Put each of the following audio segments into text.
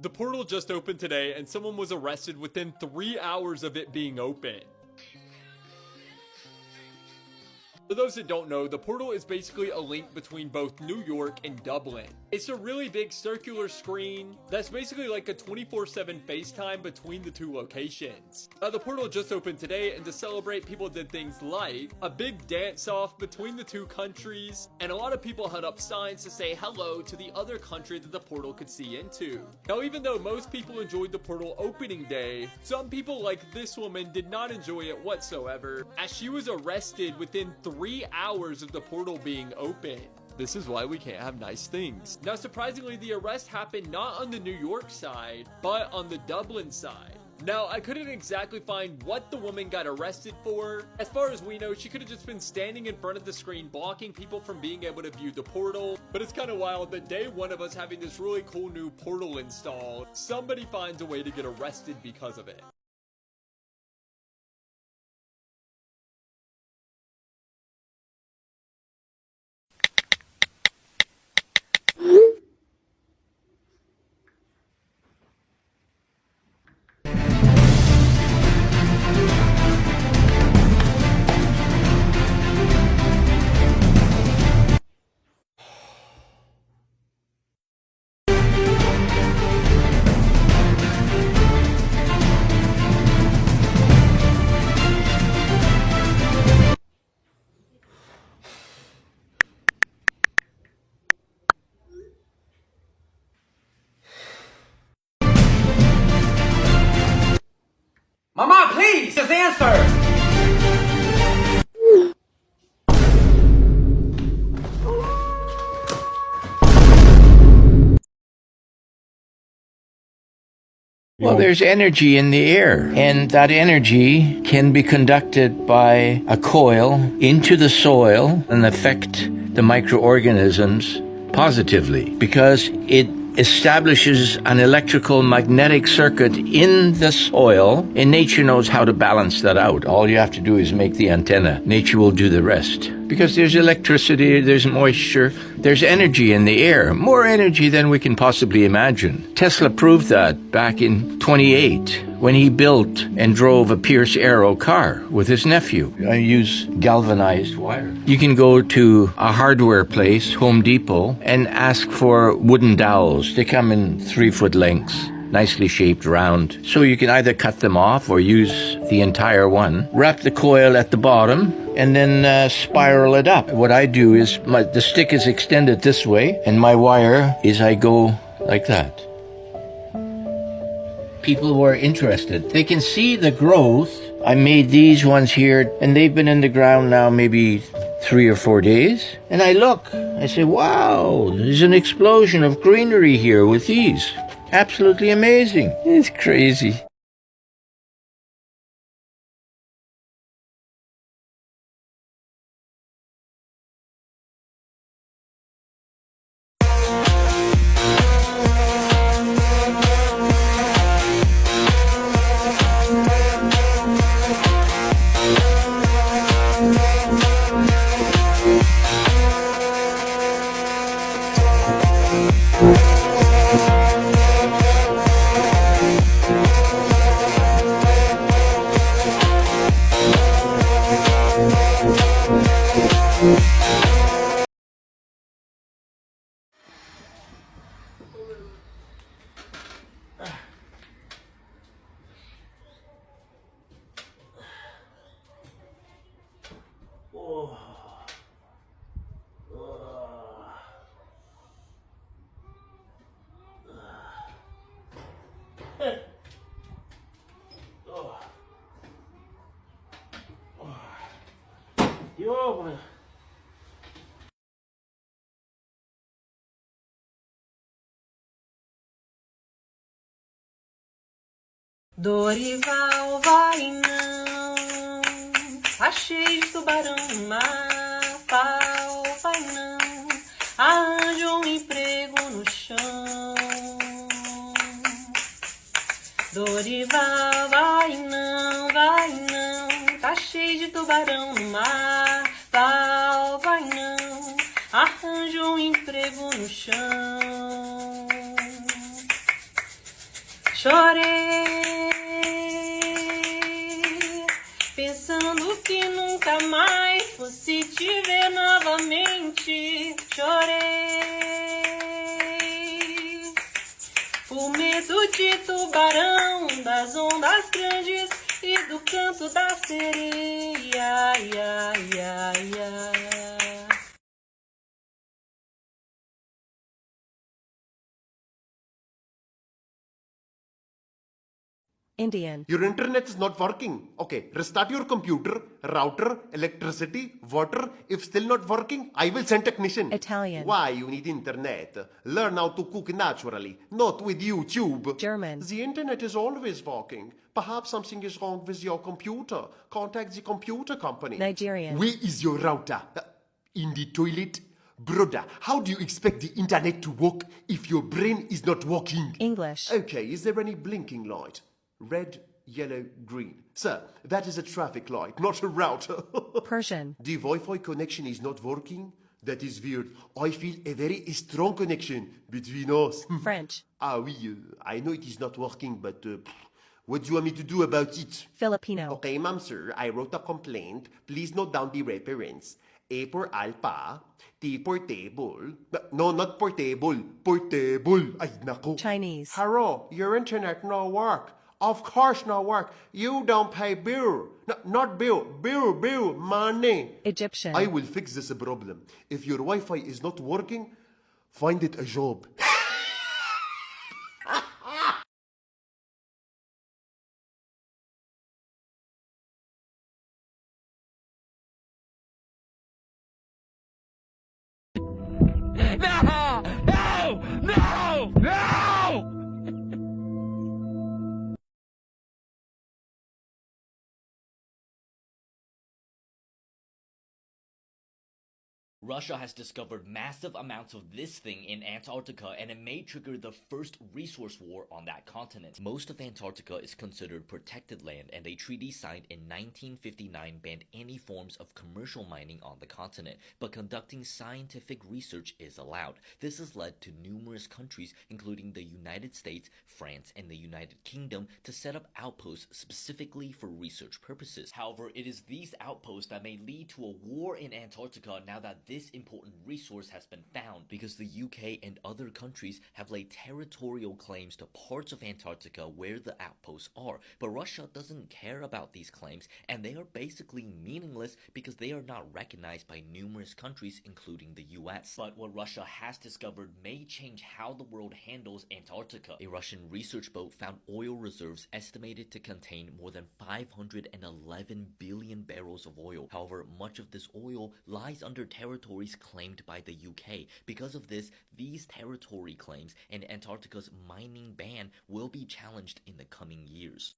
The portal just opened today and someone was arrested within 3 hours of it being open. For those that don't know, the portal is basically a link between both New York and Dublin. It's a really big circular screen that's basically like a 24/7 FaceTime between the two locations. Now, the portal just opened today, and to celebrate, people did things like a big dance-off between the two countries, and a lot of people held up signs to say hello to the other country that the portal could see into. Now, even though most people enjoyed the portal opening day, some people like this woman did not enjoy it whatsoever, as she was arrested within 3 hours of the portal being open. This is why we can't have nice things. Now, surprisingly, the arrest happened not on the New York side, but on the Dublin side. Now, I couldn't exactly find what the woman got arrested for. As far as we know, she could have just been standing in front of the screen blocking people from being able to view the portal. But it's kind of wild that day one of us having this really cool new portal installed, somebody finds a way to get arrested because of it. Mama, please, just answer! Well, there's energy in the air, and that energy can be conducted by a coil into the soil and affect the microorganisms positively because it establishes an electrical magnetic circuit in the soil, and nature knows how to balance that out. All you have to do is make the antenna. Nature will do the rest. Because there's electricity, there's moisture, there's energy in the air, more energy than we can possibly imagine. Tesla proved that back in 28 when he built and drove a Pierce Arrow car with his nephew. I use galvanized wire. You can go to a hardware place, Home Depot, and ask for wooden dowels. They come in 3-foot lengths, nicely shaped, round. So you can either cut them off or use the entire one. Wrap the coil at the bottom and then spiral it up. What I do is the stick is extended this way, and my wire is I go like that. People who are interested, they can see the growth. I made these ones here, and they've been in the ground now maybe 3 or 4 days. And I look, I say, wow, there's an explosion of greenery here with these. Absolutely amazing. It's crazy. Dorival vai não, tá cheio de tubarão no mar. Pau vai não, arranja um emprego no chão. Dorival vai não, tá cheio de tubarão no mar. Pau vai não, arranja um emprego no chão. Chorei, pensando que nunca mais fosse te ver novamente. Chorei, por medo de tubarão, das ondas grandes e do canto da sereia. Ia, ia, ia. Indian. Your internet is not working. Okay, restart your computer, router, electricity, water. If still not working, I will send technician. Italian. Why you need internet? Learn how to cook naturally, not with YouTube. German. The internet is always working. Perhaps something is wrong with your computer. Contact the computer company. Nigerian. Where is your router? In the toilet? Brother, how do you expect the internet to work if your brain is not working? English. Okay, is there any blinking light? Red, yellow, green. Sir, that is a traffic light, not a router. Persian. The Wi-Fi connection is not working? That is weird. I feel a very strong connection between us. French. Ah oui, I know it is not working, but what do you want me to do about it? Filipino. Okay, ma'am, sir, I wrote a complaint. Please note down the reference. A for alpha, T for table. No, not portable. Portable. Ay, nako. Chinese. Hello, your internet no work. Of course no work. You don't pay bill. No, not bill. Bill. Money. Egyptian. I will fix this problem. If your Wi-Fi is not working, find it a job. Russia has discovered massive amounts of this thing in Antarctica, and it may trigger the first resource war on that continent. Most of Antarctica is considered protected land, and a treaty signed in 1959 banned any forms of commercial mining on the continent, but conducting scientific research is allowed. This has led to numerous countries, including the United States, France, and the United Kingdom, to set up outposts specifically for research purposes. However, it is these outposts that may lead to a war in Antarctica now that this important resource has been found, because the UK and other countries have laid territorial claims to parts of Antarctica where the outposts are, but Russia doesn't care about these claims, and they are basically meaningless because they are not recognized by numerous countries, including the US. But what Russia has discovered may change how the world handles Antarctica. A Russian research boat found oil reserves estimated to contain more than 511 billion barrels of oil. However, much of this oil lies under territories claimed by the UK. Because of this, these territory claims and Antarctica's mining ban will be challenged in the coming years.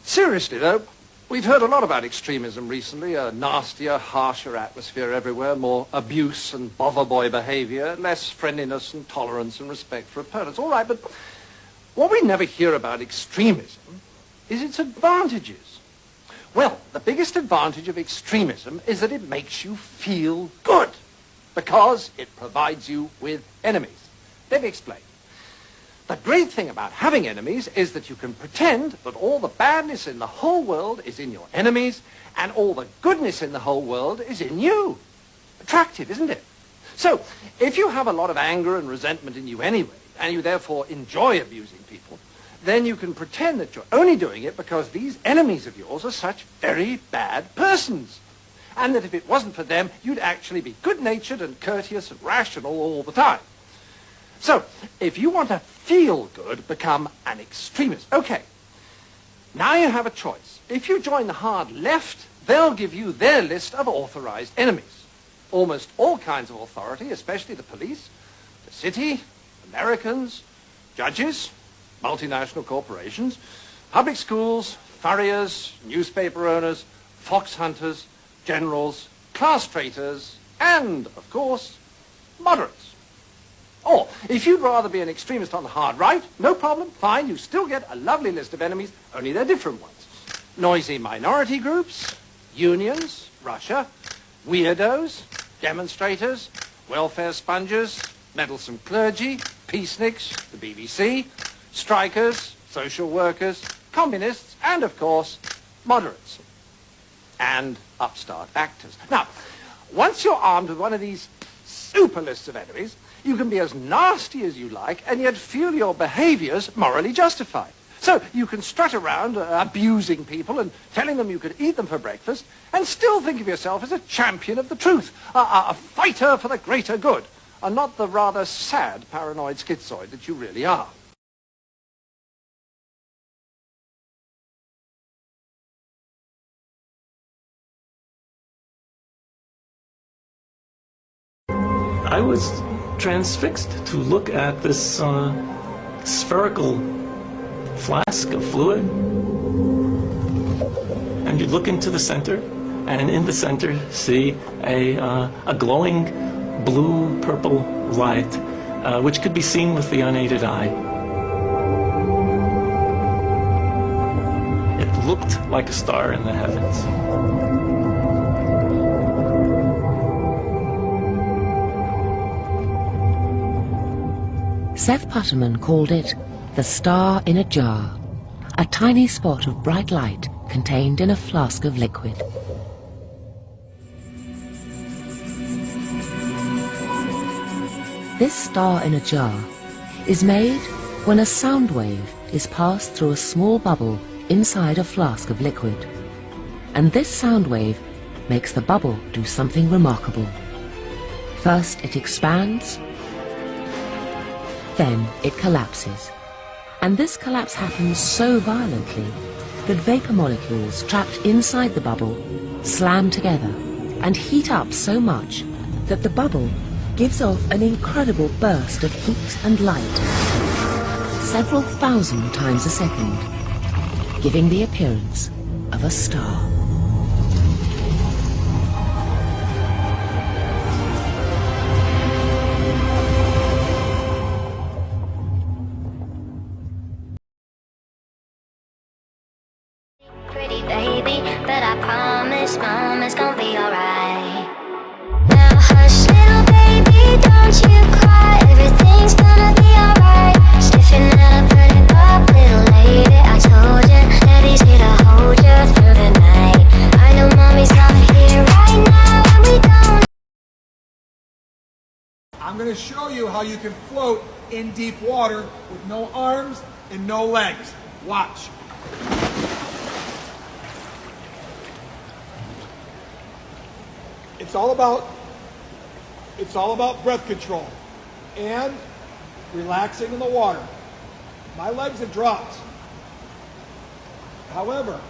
Seriously, though, we've heard a lot about extremism recently. A nastier, harsher atmosphere everywhere, more abuse and bother boy behavior, less friendliness and tolerance and respect for opponents. All right, but what we never hear about extremism is its advantages. Well, the biggest advantage of extremism is that it makes you feel good because it provides you with enemies. Let me explain. The great thing about having enemies is that you can pretend that all the badness in the whole world is in your enemies and all the goodness in the whole world is in you. Attractive, isn't it? So, if you have a lot of anger and resentment in you anyway, and you therefore enjoy abusing people, then you can pretend that you're only doing it because these enemies of yours are such very bad persons. And that if it wasn't for them, you'd actually be good-natured and courteous and rational all the time. So, if you want to feel good, become an extremist. Okay, now you have a choice. If you join the hard left, they'll give you their list of authorized enemies. Almost all kinds of authority, especially the police, the city, Americans, judges, multinational corporations, public schools, furriers, newspaper owners, fox hunters, generals, class traitors, and, of course, moderates. Or, if you'd rather be an extremist on the hard right, no problem, fine, you still get a lovely list of enemies, only they're different ones. Noisy minority groups, unions, Russia, weirdos, demonstrators, welfare sponges, meddlesome clergy, peaceniks, the BBC, strikers, social workers, communists, and, of course, moderates. And upstart actors. Now, once you're armed with one of these super lists of enemies, you can be as nasty as you like and yet feel your behaviors morally justified. So you can strut around abusing people and telling them you could eat them for breakfast and still think of yourself as a champion of the truth, a fighter for the greater good, and not the rather sad paranoid schizoid that you really are. I was transfixed to look at this spherical flask of fluid, and you look into the center, and in the center see a glowing blue-purple light, which could be seen with the unaided eye. It looked like a star in the heavens. Seth Putterman called it the star in a jar, a tiny spot of bright light contained in a flask of liquid. This star in a jar is made when a sound wave is passed through a small bubble inside a flask of liquid. And this sound wave makes the bubble do something remarkable. First it expands, then it collapses. And this collapse happens so violently that vapor molecules trapped inside the bubble slam together and heat up so much that the bubble gives off an incredible burst of heat and light, several thousand times a second, giving the appearance of a star. Pretty baby, but I promise, Mom, it's gonna be alright. Now hush, little baby, don't you cry. Everything's gonna be alright. Stiffen it up, put it up, little lady. I told you, Daddy's here to hold you through the night. I know Mommy's not here right now, and we don't. I'm gonna show you how you can float in deep water with no arms and no legs. Watch. It's all about breath control and relaxing in the water. My legs have dropped. However,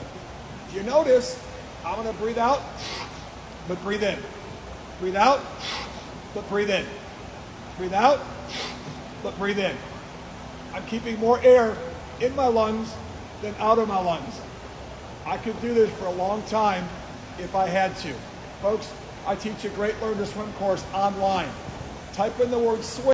if you notice, I'm going to breathe out, but breathe in. Breathe out, but breathe in. Breathe out, but breathe in. I'm keeping more air in my lungs than out of my lungs. I could do this for a long time if I had to. Folks, I teach a great Learn to Swim course online. Type in the word swim.